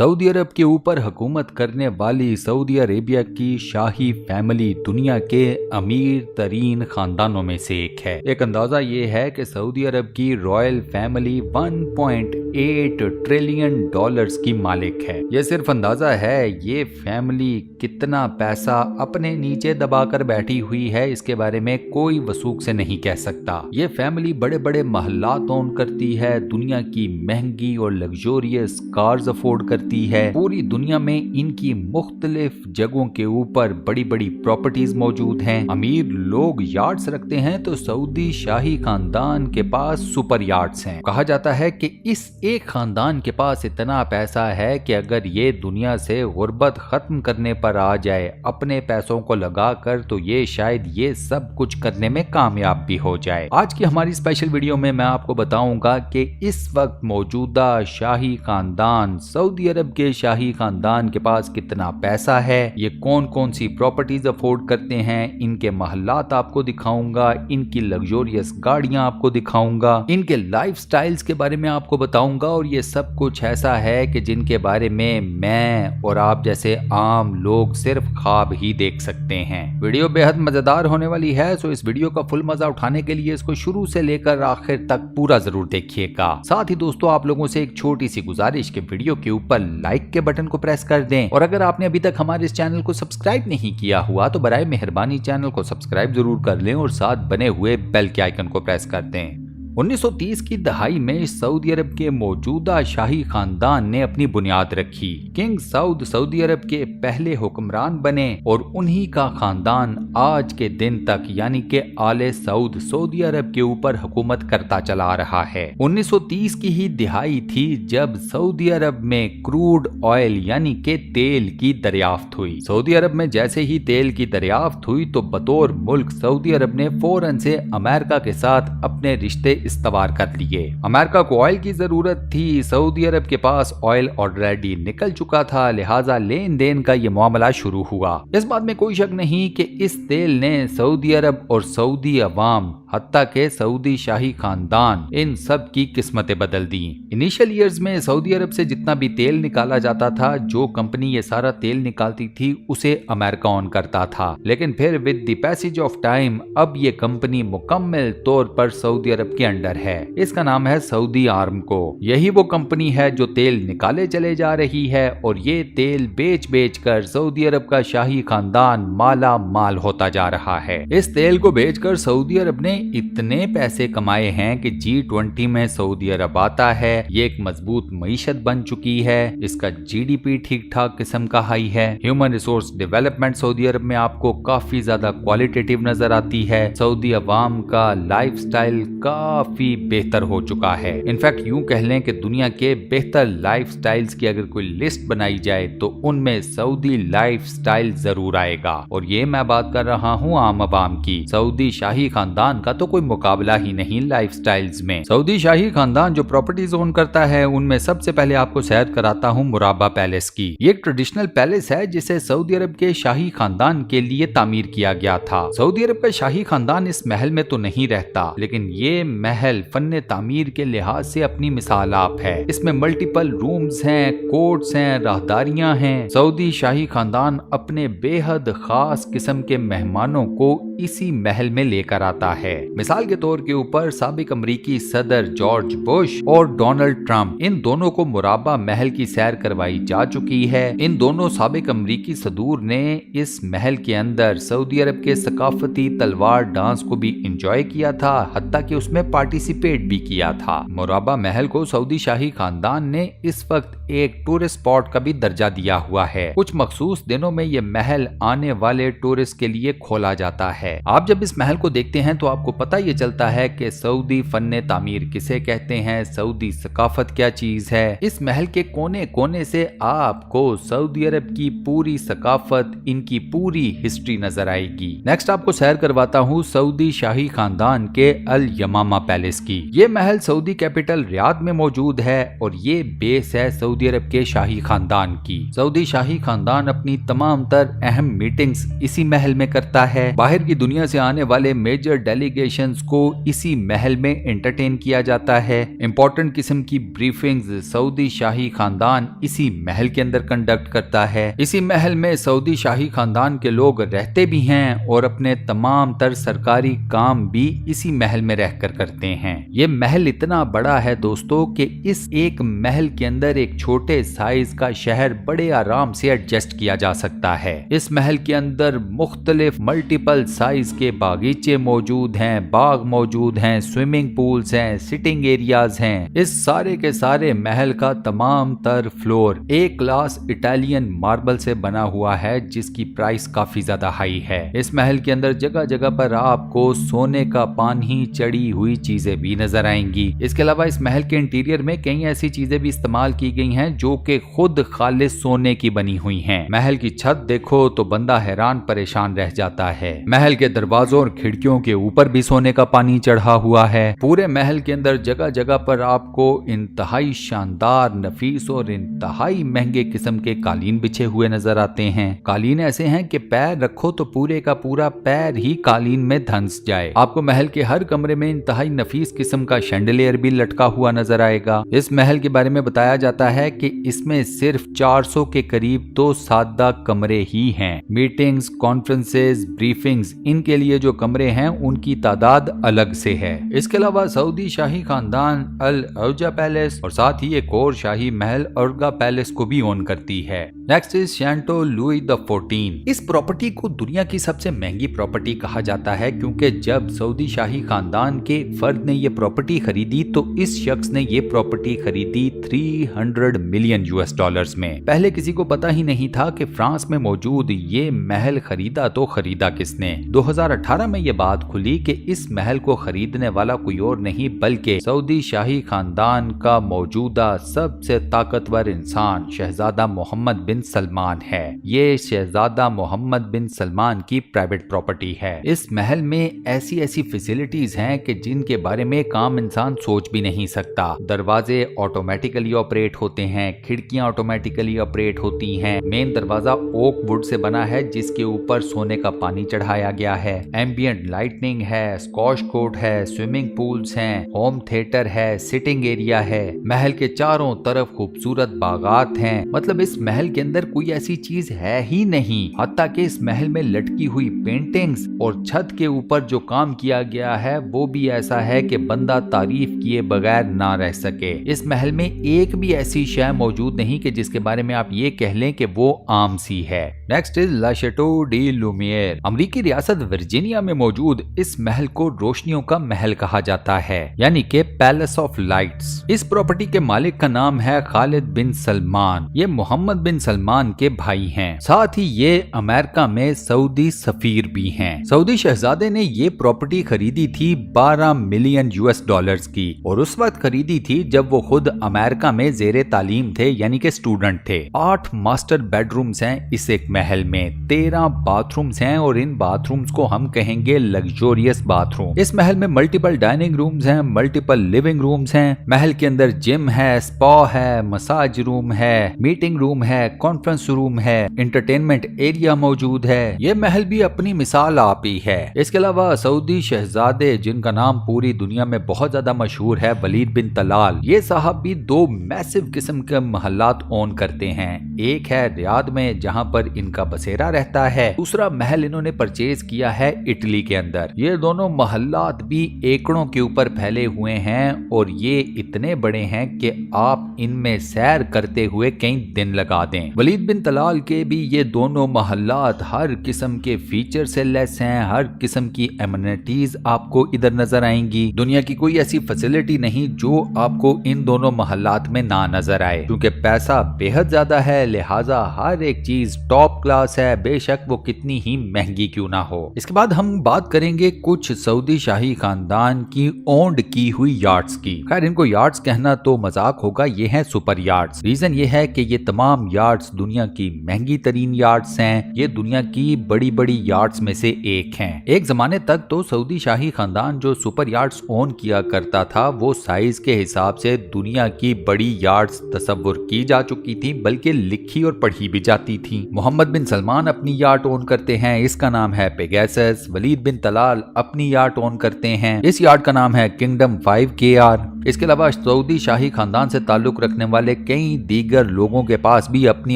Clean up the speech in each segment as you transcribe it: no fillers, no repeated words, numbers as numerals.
Saudi अरब के ऊपर हुकूमत करने वाली सऊदी अरेबिया की शाही फैमिली दुनिया के अमीर तरीन खानदानों में से एक है। एक अंदाजा ये है कि सऊदी अरब की रॉयल फैमिली 1.8 ट्रिलियन डॉलर्स की मालिक है। ये सिर्फ अंदाजा है, ये फैमिली कितना पैसा अपने नीचे दबाकर बैठी हुई है इसके बारे में कोई वसूख से नहीं कह सकता। ये फैमिली बड़े बड़े महलात ओन करती है, दुनिया की महंगी और लग्जोरियस कार्स अफोर्ड करती है। पूरी दुनिया में इनकी मुख्तलिफ जगहों के ऊपर बड़ी बड़ी प्रॉपर्टीज मौजूद हैं। अमीर लोग यार्ड्स रखते हैं तो सऊदी शाही खानदान के पास सुपर यार्ड्स हैं। कहा जाता है कि इस एक खानदान के पास इतना पैसा है कि अगर ये दुनिया से गुर्बत खत्म करने पर आ जाए अपने पैसों को लगाकर तो ये शायद ये सब कुछ करने में कामयाब भी हो जाए। आज की हमारी स्पेशल वीडियो में मैं आपको बताऊंगा कि इस वक्त मौजूदा शाही खानदान सऊदी अरब के शाही खानदान के पास कितना पैसा है, ये कौन कौन सी प्रॉपर्टीज अफोर्ड करते हैं, इनके महलात आपको दिखाऊंगा, इनकी लग्जोरियस गाड़ियां आपको दिखाऊंगा, इनके लाइफ स्टाइल्स के बारे में आपको बताऊंगा। और ये सब कुछ ऐसा है कि जिनके बारे में मैं और आप जैसे आम लोग सिर्फ ख्वाब ही देख सकते हैं। वीडियो बेहद मजेदार होने वाली है, सो इस वीडियो का फुल मजा उठाने के लिए इसको शुरू से लेकर आखिर तक पूरा जरूर देखिएगा। साथ ही दोस्तों आप लोगों से एक छोटी सी गुजारिश के वीडियो के ऊपर लाइक के बटन को प्रेस कर दें, और अगर आपने अभी तक हमारे इस चैनल को सब्सक्राइब नहीं किया हुआ तो बराए मेहरबानी चैनल को सब्सक्राइब जरूर कर लें और साथ बने हुए बेल के आइकन को प्रेस कर दें। 1930 की दहाई में सऊदी अरब के मौजूदा शाही खानदान ने अपनी बुनियाद रखी। किंग साउद सऊदी अरब के पहले हुक्मरान बने और उन्हीं का खानदान आज के दिन तक यानी कि आले सऊद सऊदी अरब के ऊपर हुकूमत करता चला रहा है। 1930 की ही दिहाई थी जब सऊदी अरब में क्रूड ऑयल यानी कि तेल की दरियाफ्त हुई। सऊदी अरब में जैसे ही तेल की दरियाफ्त हुई तो बतौर मुल्क सऊदी अरब ने फौरन से अमेरिका के साथ अपने रिश्ते इस्तवार कर लिए। अमेरिका को ऑयल की जरूरत थी, सऊदी अरब के पास ऑयल ऑलरेडी निकल चुका था, लिहाजा लेन देन का ये मामला शुरू हुआ। इस बात में कोई शक नहीं कि इस तेल ने सऊदी अरब और सऊदी अवाम हत्ता के सऊदी शाही खानदान इन सब की किस्मतें बदल दी। इनिशियल ईयर्स में सऊदी अरब से जितना भी तेल निकाला जाता था, जो कंपनी ये सारा तेल निकालती थी उसे अमेरिका ऑन करता था, लेकिन फिर with the passage of time अब ये कंपनी मुकम्मल तौर पर सऊदी अरब के अंडर है। इसका नाम है सऊदी आर्मको। यही वो कंपनी है जो तेल निकाले चले जा रही है और ये तेल बेच बेच कर सऊदी अरब का शाही खानदान माला माल होता जा रहा है। इस तेल को बेचकर सऊदी अरब ने इतने पैसे कमाए हैं कि G20 में सऊदी अरब आता है। ये एक मजबूत मईशत बन चुकी है, इसका GDP ठीक ठाक किस्म का हाई है। ह्यूमन रिसोर्स डेवलपमेंट सऊदी अरब में आपको काफी ज्यादा क्वालिटेटिव नजर आती है। सऊदी अवाम का लाइफ स्टाइल काफी बेहतर हो चुका है। इनफैक्ट यूं कह लें कि दुनिया के बेहतर लाइफ स्टाइल्स की अगर कोई लिस्ट बनाई जाए तो उनमें सऊदी लाइफ स्टाइल जरूर आएगा। और ये मैं बात कर रहा हूँ आम अवाम की। सऊदी शाही खानदान का तो कोई मुकाबला ही नहीं लाइफ स्टाइल्स में। सऊदी शाही खानदान जो प्रॉपर्टीज ओन करता है उनमें सबसे पहले आपको सैर कराता हूँ मुराबा पैलेस की। ये एक ट्रेडिशनल पैलेस है जिसे सऊदी अरब के शाही खानदान के लिए तामीर किया गया था। सऊदी अरब का शाही खानदान इस महल में तो नहीं रहता, लेकिन ये महल फन्ने तामीर के लिहाज से अपनी मिसाल आप है। इसमें मल्टीपल रूम्स हैं, कोर्ट्स हैं, राहदारियां हैं। सऊदी शाही खानदान अपने बेहद खास किस्म के मेहमानों को इसी महल में लेकर आता है। मिसाल के तौर के ऊपर साबिक अमरीकी सदर जॉर्ज बुश और डोनाल्ड ट्रंप, इन दोनों को मुराबा महल की सैर करवाई जा चुकी है। इन दोनों साबिक अमरीकी सदूर ने इस महल के अंदर सऊदी अरब के सकाफती तलवार डांस को भी इंजॉय किया था, हत्ता कि उसमें पार्टिसिपेट भी किया था। मुराबा महल को सऊदी शाही खानदान ने इस वक्त एक टूरिस्ट स्पॉट का भी दर्जा दिया हुआ है। कुछ मखसूस दिनों में ये महल आने वाले टूरिस्ट के लिए खोला जाता है। आप जब इस महल को देखते हैं तो आपको पता ये चलता है कि सऊदी फन्ने तामीर किसे कहते हैं, सऊदी सकाफत क्या चीज है। इस महल के कोने कोने से आपको सऊदी अरब की पूरी सकाफत, इनकी पूरी हिस्ट्री नजर आएगी। नेक्स्ट आपको सैर करवाता हूँ सऊदी शाही खानदान के अल यमामा पैलेस की। ये महल सऊदी कैपिटल रियाद में मौजूद है और ये बेस है सऊदी अरब के शाही खानदान की। सऊदी शाही खानदान अपनी तमाम तर अहम मीटिंग्स इसी महल में करता है। बाहर की दुनिया से आने वाले मेजर डेलीगेट डेलीगेशंस को इसी महल में एंटरटेन किया जाता है। इंपॉर्टेंट किस्म की ब्रीफिंग्स सऊदी शाही खानदान इसी महल के अंदर कंडक्ट करता है। इसी महल में सऊदी शाही खानदान के लोग रहते भी हैं और अपने तमाम तर सरकारी काम भी इसी महल में रहकर करते हैं। ये महल इतना बड़ा है दोस्तों कि इस एक महल के अंदर एक छोटे साइज का शहर बड़े आराम से एडजस्ट किया जा सकता है। इस महल के अंदर मुख्तलिफ मल्टीपल साइज के बागीचे मौजूद हैं, बाग मौजूद हैं, स्विमिंग पूल्स हैं, सिटिंग एरियाज हैं। इस सारे के सारे महल का तमाम तर फ्लोर एक क्लास इटालियन मार्बल से बना हुआ है जिसकी प्राइस काफी ज्यादा हाई है। इस महल के अंदर जगह जगह पर आपको सोने का पानी चढ़ी हुई चीजें भी नजर आएंगी। इसके अलावा इस महल के इंटीरियर में कई ऐसी चीजें भी इस्तेमाल की गई हैं जो कि खुद खालिस सोने की बनी हुई हैं। महल की छत देखो तो बंदा हैरान परेशान रह जाता है। महल के दरवाजों और खिड़कियों के ऊपर भी सोने का पानी चढ़ा हुआ है। पूरे महल के अंदर जगह जगह पर आपको इंतहाई शानदार, नफीस और इंतहाई महंगे किस्म के कालीन बिछे हुए नजर आते हैं। कालीन ऐसे हैं कि पैर रखो तो पूरे का पूरा पैर ही कालीन में धंस जाए। आपको महल के हर कमरे में इंतहाई नफीस किस्म का शैंडलियर भी लटका हुआ नजर आएगा। इस महल के बारे में बताया जाता है कि इसमें सिर्फ 400 के करीब तो सादा कमरे ही हैं। मीटिंग्स, कॉन्फ्रेंसेस, ब्रीफिंग्स, इनके लिए जो कमरे हैं उनकी तादाद अलग से है। इसके अलावा सऊदी शाही खानदान अल औजा पैलेस और साथ ही एक और शाही महल अर्गा पैलेस को भी ओन करती है। Next is Chateau Louis the 14। इस प्रॉपर्टी को दुनिया की सबसे महंगी प्रॉपर्टी कहा जाता है क्योंकि जब सऊदी शाही खानदान के एक फर्द ने ये प्रॉपर्टी खरीदी तो इस शख्स ने ये प्रॉपर्टी खरीदी 300 मिलियन US डॉलर्स में। पहले किसी को पता ही नहीं था कि फ्रांस में मौजूद ये महल खरीदा तो खरीदा किसने। 2018 में ये बात खुली कि इस महल को खरीदने वाला कोई और नहीं बल्कि सऊदी शाही खानदान का मौजूदा सबसे ताकतवर इंसान शहजादा मोहम्मद बिन सलमान है। ये शहजादा मोहम्मद बिन सलमान की प्राइवेट प्रॉपर्टी है। इस महल में ऐसी ऐसी फैसिलिटीज हैं कि जिनके बारे में एक आम इंसान सोच भी नहीं सकता। दरवाजे ऑटोमेटिकली ऑपरेट होते हैं, खिड़कियां ऑटोमेटिकली ऑपरेट होती हैं। मेन दरवाजा ओक वुड से बना है जिसके ऊपर सोने का पानी चढ़ाया गया है। एम्बियंट लाइटनिंग है, स्क्वॉश कोर्ट है, स्विमिंग पूल्स हैं, होम थिएटर है, सिटिंग एरिया है। महल के चारों तरफ खूबसूरत बागात हैं। मतलब इस महल के अंदर कोई ऐसी चीज है ही नहीं। हत्ता कि इस महल में लटकी हुई पेंटिंग्स और छत के ऊपर जो काम किया गया है वो भी ऐसा है कि बंदा तारीफ किए बगैर ना रह सके। इस महल में एक भी ऐसी शय मौजूद नहीं कि जिसके बारे में आप ये कह लें कि वो आम सी है। Next is La Chateau de Lumiere. अमेरिकी रियासत वर्जीनिया में मौजूद इस महल को रोशनियों का महल कहा जाता है, यानी कि पैलेस ऑफ लाइट्स। इस प्रॉपर्टी के मालिक का नाम है खालिद बिन सलमान। ये मोहम्मद बिन सलमान के भाई हैं। साथ ही ये अमेरिका में सऊदी सफीर भी हैं। सऊदी शहजादे ने ये प्रॉपर्टी खरीदी थी 12 मिलियन US डॉलर्स की और उस वक्त खरीदी थी जब वो खुद अमेरिका में जेरे तालीम थे, यानी कि स्टूडेंट थे। 8 मास्टर बेडरूम्स हैं इस एक महल में, 13 बाथरूम्स हैं और इन बाथरूम्स को हम कहेंगे लग्जोरियस बाथरूम। इस महल में मल्टीपल डाइनिंग रूम्स हैं, मल्टीपल लिविंग रूम्स हैं। महल के अंदर जिम है, स्पा है, मसाज रूम है, मीटिंग रूम है, कॉन्फ्रेंस रूम है, एंटरटेनमेंट एरिया मौजूद है। ये महल भी अपनी मिसाल आप ही है। इसके अलावा सऊदी शहजादे जिनका नाम पूरी दुनिया में बहुत ज्यादा मशहूर है, वलीद बिन तलाल, ये साहब भी 2 मैसिव किस्म के महलात ओन करते हैं। एक है रियाद में जहां पर इनका बसेरा रहता है, दूसरा महल इन्होंने परचेज किया है इटली के अंदर। ये दोनों महलात भी एकड़ों के ऊपर फैले हुए हैं और ये इतने बड़े हैं कि आप इनमें सैर करते हुए कई दिन लगा दें। वलीद बिन तलाल के भी ये दोनों महलात हर किस्म के फीचर से लेस हैं, हर किस्म की एमिनिटीज आपको इधर नजर आएंगी। दुनिया की कोई ऐसी फैसिलिटी नहीं जो आपको इन दोनों महलात में ना नजर आए। क्योंकि पैसा बेहद ज्यादा है, लिहाजा हर एक चीज टॉप क्लास है, बेशक वो कितनी ही महंगी क्यों ना हो। इसके बाद हम बात करेंगे कुछ सऊदी शाही खानदान की ओन्ड की हुई यार्ड्स की। खैर इनको यार्ड्स कहना तो मजाक होगा, ये है सुपर यार्ड्स। रीजन ये है कि ये तमाम यार्ड्स दुनिया की महंगी तरीन यार्ड्स हैं। ये दुनिया की बड़ी बड़ी यार्ड्स में से एक हैं। एक जमाने तक तो सऊदी शाही खानदान जो सुपर यार्ड्स ओन किया करता था वो साइज के हिसाब से दुनिया की बड़ी यार्ड्स तस्वुर की जा चुकी थी, बल्कि लिखी और पढ़ी भी जाती थी। मोहम्मद बिन सलमान अपनी यार्ड ओन करते हैं, इसका नाम है पेगासस। वलीद बिन तलाल अपनी यार्ड ओन करते हैं। इस यार्ड का नाम है किंगडम 5KR। इसके अलावा सऊदी शाही खानदान से ताल्लुक रखने वाले कई दीगर लोगों के पास भी अपनी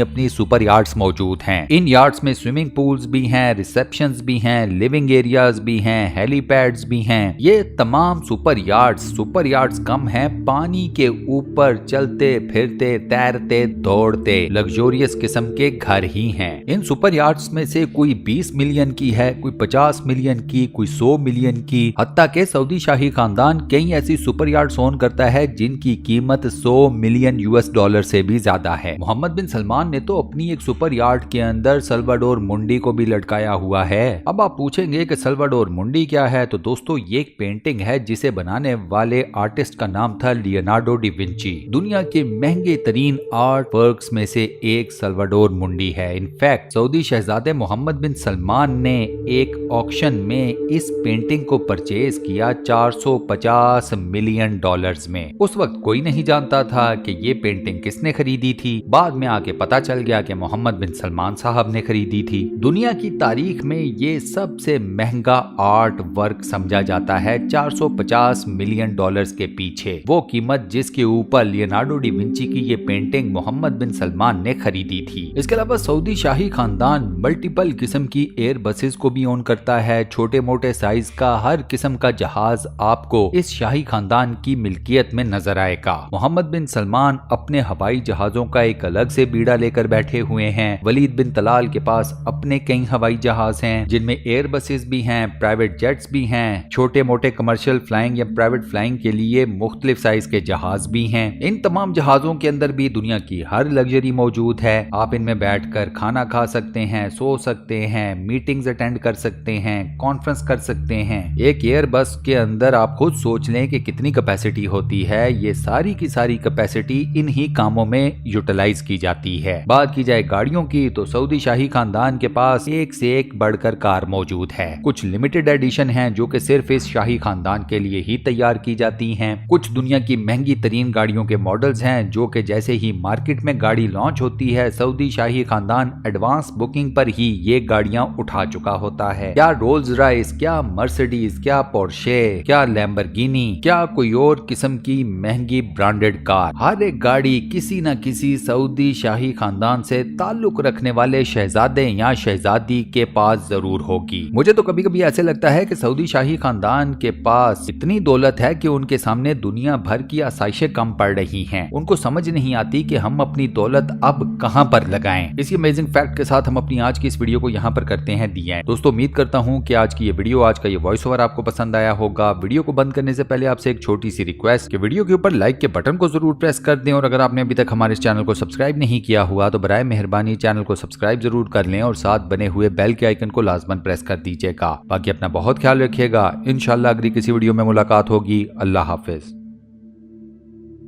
अपनी सुपर यार्ड्स मौजूद हैं। इन यार्ड्स में स्विमिंग पूल्स भी हैं, रिसेप्शंस भी हैं, लिविंग एरियाज भी हैं, हेलीपैड्स भी हैं। ये तमाम सुपर यार्ड्स कम हैं, पानी के ऊपर चलते फिरते तैरते दौड़ते लग्जोरियस किस्म के घर ही हैं। इन सुपर यार्ड्स में से कोई 20 मिलियन की है, कोई 50 मिलियन की, कोई 100 मिलियन की। हत्ता के सऊदी शाही खानदान कई ऐसी सुपर यार्ड्स ओन करता है जिनकी कीमत 100 मिलियन US$ से भी ज्यादा है। मोहम्मद बिन सलमान ने तो अपनी एक सुपर यार्ड के अंदर सल्वाडोर मुंडी को भी लटकाया हुआ है। अब आप पूछेंगे कि सल्वाडोर मुंडी क्या है, तो दोस्तों ये एक पेंटिंग है जिसे बनाने वाले आर्टिस्ट का नाम था लियोनार्डो डी विंची। दुनिया के महंगे तरीन आर्ट वर्क्स में से एक सल्वाडोर मुंडी है। इनफैक्ट सऊदी शहजादे मोहम्मद बिन सलमान ने एक ऑक्शन में इस पेंटिंग को परचेज किया $450 मिलियन में। उस वक्त कोई नहीं जानता था कि ये पेंटिंग किसने खरीदी थी। बाद में आके पता चल गया कि मोहम्मद बिन सलमान साहब ने खरीदी थी। दुनिया की तारीख में ये सबसे महंगा आर्ट वर्क समझा जाता है। $450 मिलियन के पीछे वो कीमत जिसके ऊपर लियोनार्डो डी विंची की ये पेंटिंग मोहम्मद बिन सलमान ने खरीदी थी। इसके अलावा सऊदी शाही खानदान मल्टीपल किस्म की एयर बसेस को भी ओन करता है। छोटे मोटे साइज का हर किस्म का जहाज आपको इस शाही खानदान की मिल्कियत में नजर आएगा। मोहम्मद बिन सलमान अपने हवाई जहाजों का एक अलग से बीड़ा लेकर बैठे हुए हैं। वलीद बिन तलाल के पास अपने कई हवाई जहाज हैं जिनमें एयर बसेस भी हैं, प्राइवेट जेट्स भी हैं, छोटे मोटे कमर्शियल फ्लाइंग या प्राइवेट फ्लाइंग के लिए मुख्तलिफ साइज के जहाज भी हैं। इन तमाम जहाजों के अंदर भी दुनिया की हर लग्जरी मौजूद है। आप इनमें बैठकर खाना खा सकते हैं, सो सकते हैं, मीटिंग्स अटेंड कर सकते हैं, कॉन्फ्रेंस कर सकते हैं। एक एयर बस के अंदर आप खुद सोच लें कि कितनी कैपेसिटी होती है। ये सारी की सारी कैपेसिटी इन्हीं कामों में यूटिलाइज की जाती है। बात की जाए गाड़ियों की तो सऊदी शाही खानदान के पास एक से एक बढ़कर कार मौजूद है। कुछ लिमिटेड एडिशन हैं जो कि सिर्फ इस शाही खानदान के लिए ही तैयार की जाती हैं। कुछ दुनिया की महंगी तरीन गाड़ियों के मॉडल्स हैं जो कि जैसे ही मार्केट में गाड़ी लॉन्च होती है सऊदी शाही खानदान एडवांस बुकिंग पर ही ये गाड़ियां उठा चुका होता है। क्या रोल्स रॉयस, क्या मर्सिडीज, क्या पोर्शे, क्या लैम्बोर्गिनी, क्या कोई और किस्म की महंगी ब्रांडेड कार, हर एक गाड़ी किसी न किसी सऊदी शाही खानदान से ताल्लुक रखने वाले शहजादे या शहजादी के पास जरूर होगी। मुझे तो कभी कभी ऐसे लगता है कि सऊदी शाही खानदान के पास इतनी दौलत है कि उनके सामने दुनिया भर की आसाइशें कम पड़ रही हैं। उनको समझ नहीं आती कि हम अपनी दौलत अब कहां पर लगाएं। इसी अमेजिंग फैक्ट के साथ हम अपनी आज की इस वीडियो को यहां पर करते हैं दी एंड। दोस्तों उम्मीद करता हूं कि आज की ये वीडियो, आज का ये वॉइस ओवर आपको पसंद आया होगा। वीडियो को बंद करने से पहले आपसे एक छोटी सी रिक्वेस्ट कि वीडियो के ऊपर लाइक के बटन को जरूर प्रेस कर दें और अगर आपने अभी तक हमारे इस चैनल को सब्सक्राइब नहीं किया हुआ तो बराए मेहरबानी चैनल को सब्सक्राइब जरूर कर लें और साथ बने हुए बेल के आइकन को लाजमन प्रेस कर दीजिएगा। बाकी अपना बहुत ख्याल रखिएगा। इंशाल्लाह अगली किसी वीडियो में मुलाकात होगी। अल्लाह हाफिज।